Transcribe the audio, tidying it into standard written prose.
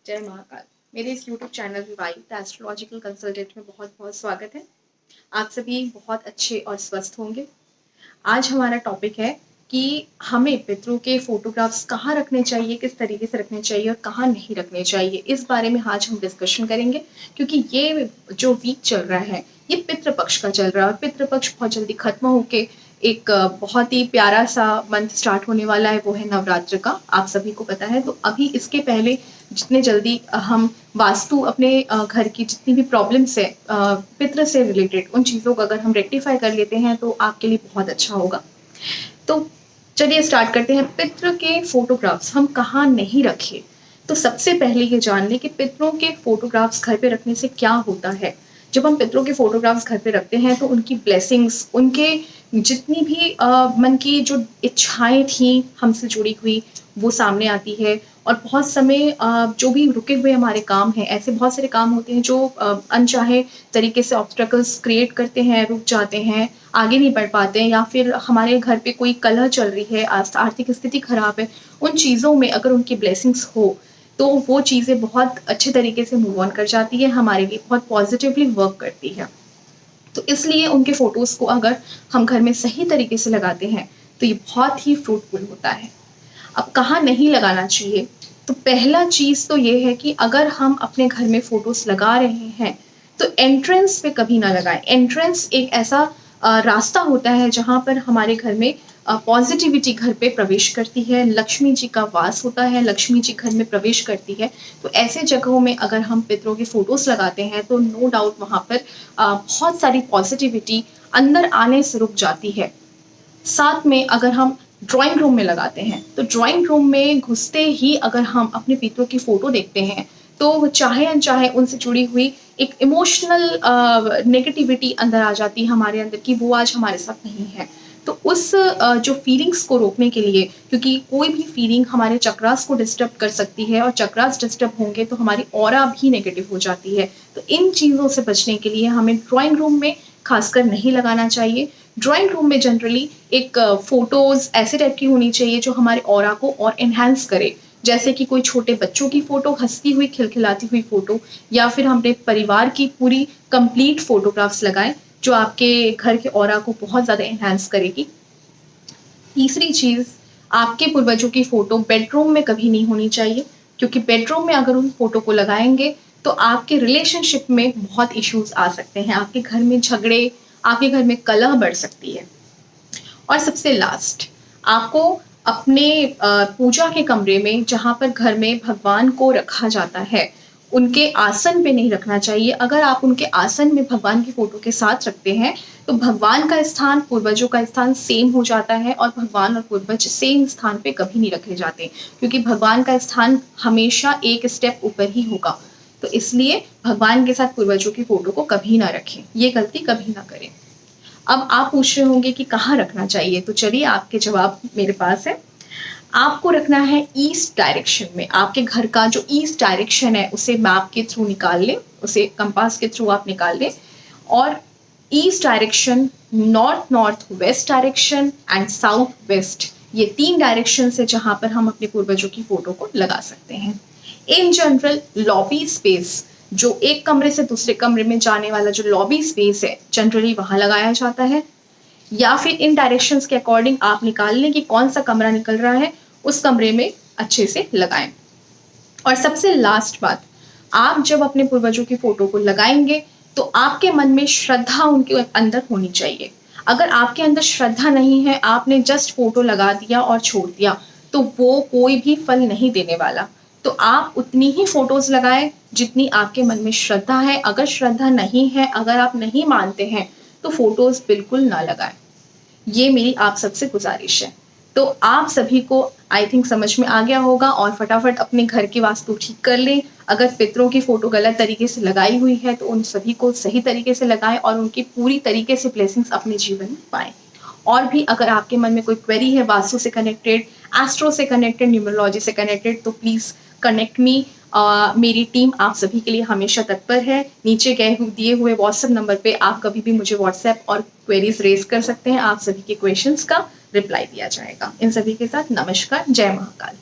जय महाकाल। मेरे इस YouTube channel revive the astrological consultant में बहुत बहुत स्वागत है। आप सभी बहुत अच्छे और स्वस्थ होंगे। आज हमारा टॉपिक है कि हमें पितरों के फोटोग्राफ्स कहाँ रखने चाहिए, किस तरीके से रखने चाहिए और कहाँ नहीं रखने चाहिए। इस बारे में आज हम डिस्कशन करेंगे, क्योंकि ये जो वीक चल रहा है ये पितृपक्ष का चल रहा है और पितृपक्ष बहुत जल्दी खत्म होके एक बहुत ही प्यारा सा मंथ स्टार्ट होने वाला है, वो है नवरात्र का। आप सभी को पता है। तो अभी इसके पहले जितने जल्दी हम वास्तु अपने घर की जितनी भी प्रॉब्लम्स है पितृ से रिलेटेड, उन चीज़ों को अगर हम रेक्टिफाई कर लेते हैं तो आपके लिए बहुत अच्छा होगा। तो चलिए स्टार्ट करते हैं। पितृ के फोटोग्राफ्स हम कहाँ नहीं रखें। तो सबसे पहले ये जान लें कि पितरों के फोटोग्राफ्स घर पे रखने से क्या होता है। जब हम पितरों के फोटोग्राफ्स घर पे रखते हैं तो उनकी ब्लेसिंग्स, उनके जितनी भी मन की जो इच्छाएं थी हमसे जुड़ी हुई, वो सामने आती है। और बहुत समय जो भी रुके हुए हमारे काम हैं, ऐसे बहुत सारे काम होते हैं जो अनचाहे तरीके से ऑब्स्टेकल्स क्रिएट करते हैं, रुक जाते हैं, आगे नहीं बढ़ पाते हैं, या फिर हमारे घर पे कोई कलह चल रही है, आर्थिक स्थिति खराब है। उन चीज़ों में अगर उनकी ब्लेसिंग्स हो तो वो चीज़ें बहुत अच्छे तरीके से मूव ऑन कर जाती है, हमारे लिए बहुत पॉजिटिवली वर्क करती है। तो इसलिए उनके फोटोज़ को अगर हम घर में सही तरीके से लगाते हैं तो ये बहुत ही फ्रूटफुल होता है। अब कहाँ नहीं लगाना चाहिए, तो पहला चीज़ तो ये है कि अगर हम अपने घर में फोटोज़ लगा रहे हैं तो एंट्रेंस पे कभी ना लगाएं। एंट्रेंस एक ऐसा रास्ता होता है जहाँ पर हमारे घर में पॉजिटिविटी घर पे प्रवेश करती है, लक्ष्मी जी का वास होता है, लक्ष्मी जी घर में प्रवेश करती है। तो ऐसे जगहों में अगर हम पितरों के फोटोज़ लगाते हैं तो नो डाउट वहाँ पर बहुत सारी पॉजिटिविटी अंदर आने से रुक जाती है। साथ में अगर हम ड्राइंग रूम में लगाते हैं तो ड्राइंग रूम में घुसते ही अगर हम अपने पितरों की फोटो देखते हैं तो चाहे अनचाहे उनसे जुड़ी हुई एक इमोशनल नेगेटिविटी अंदर आ जाती है हमारे अंदर कि वो आज हमारे साथ नहीं है। तो उस जो फीलिंग्स को रोकने के लिए, क्योंकि कोई भी फीलिंग हमारे चक्रास को डिस्टर्ब कर सकती है और चक्रास डिस्टर्ब होंगे तो हमारी ऑरा भी नेगेटिव हो जाती है। तो इन चीज़ों से बचने के लिए हमें ड्राइंग रूम में खासकर नहीं लगाना चाहिए। ड्राइंग रूम में जनरली एक फोटोज ऐसे टाइप की होनी चाहिए जो हमारे ऑरा को और एनहांस करे, जैसे कि कोई छोटे बच्चों की फोटो, हंसती हुई खिलखिलाती हुई फोटो, या फिर हमने परिवार की पूरी कंप्लीट फोटोग्राफ्स लगाएं जो आपके घर के ऑरा को बहुत ज़्यादा एनहांस करेगी। तीसरी चीज़, आपके पूर्वजों की फ़ोटो बेडरूम में कभी नहीं होनी चाहिए, क्योंकि बेडरूम में अगर उन फोटो को लगाएंगे तो आपके रिलेशनशिप में बहुत इश्यूज आ सकते हैं, आपके घर में झगड़े, आपके घर में कलह बढ़ सकती है। और सबसे लास्ट, आपको अपने पूजा के कमरे में जहाँ पर घर में भगवान को रखा जाता है उनके आसन पे नहीं रखना चाहिए। अगर आप उनके आसन में भगवान की फोटो के साथ रखते हैं तो भगवान का स्थान, पूर्वजों का स्थान सेम हो जाता है और भगवान और पूर्वज सेम स्थान पे कभी नहीं रखे जाते, क्योंकि भगवान का स्थान हमेशा एक स्टेप ऊपर ही होगा। तो इसलिए भगवान के साथ पूर्वजों की फोटो को कभी ना रखें, ये गलती कभी ना करें। अब आप पूछ रहे होंगे कि कहाँ रखना चाहिए, तो चलिए आपके जवाब मेरे पास है। आपको रखना है ईस्ट डायरेक्शन में। आपके घर का जो ईस्ट डायरेक्शन है उसे मैप के थ्रू निकाल लें, उसे कंपास के थ्रू आप निकाल लें। और east direction, north north west direction and south west, ये 3 डायरेक्शन से जहाँ पर हम अपने पूर्वजों की फोटो को लगा सकते हैं। इन जनरल लॉबी स्पेस, जो एक कमरे से दूसरे कमरे में जाने वाला जो लॉबी स्पेस है, जनरली वहां लगाया जाता है। या फिर इन डायरेक्शंस के अकॉर्डिंग आप निकाल लें कि कौन सा कमरा निकल रहा है, उस कमरे में अच्छे से लगाएं। और सबसे लास्ट बात, आप जब अपने पूर्वजों की फोटो को लगाएंगे तो आपके मन में श्रद्धा उनके अंदर होनी चाहिए। अगर आपके अंदर श्रद्धा नहीं है, आपने जस्ट फोटो लगा दिया और छोड़ दिया, तो वो कोई भी फल नहीं देने वाला। तो आप उतनी ही फोटोज लगाएं जितनी आपके मन में श्रद्धा है। अगर श्रद्धा नहीं है, अगर आप नहीं मानते हैं, तो फोटोज बिल्कुल ना लगाएं। ये मेरी आप सबसे गुजारिश है। तो आप सभी को आई थिंक समझ में आ गया होगा, और फटाफट अपने घर की वास्तु ठीक कर लें। अगर पितरों की फोटो गलत तरीके से लगाई हुई है तो उन सभी को सही तरीके से लगाएं और उनकी पूरी तरीके से ब्लेसिंग्स अपने जीवन में पाएं। और भी अगर आपके मन में कोई क्वेरी है वास्तु से कनेक्टेड, एस्ट्रो से कनेक्टेड, न्यूमरोलॉजी से कनेक्टेड, तो प्लीज़ कनेक्ट मी। मेरी टीम आप सभी के लिए हमेशा तत्पर है। नीचे दिए हुए व्हाट्सएप नंबर पे आप कभी भी मुझे व्हाट्सएप और क्वेरीज रेज कर सकते हैं। आप सभी के क्वेश्चंस का रिप्लाई दिया जाएगा। इन सभी के साथ नमस्कार, जय महाकाल।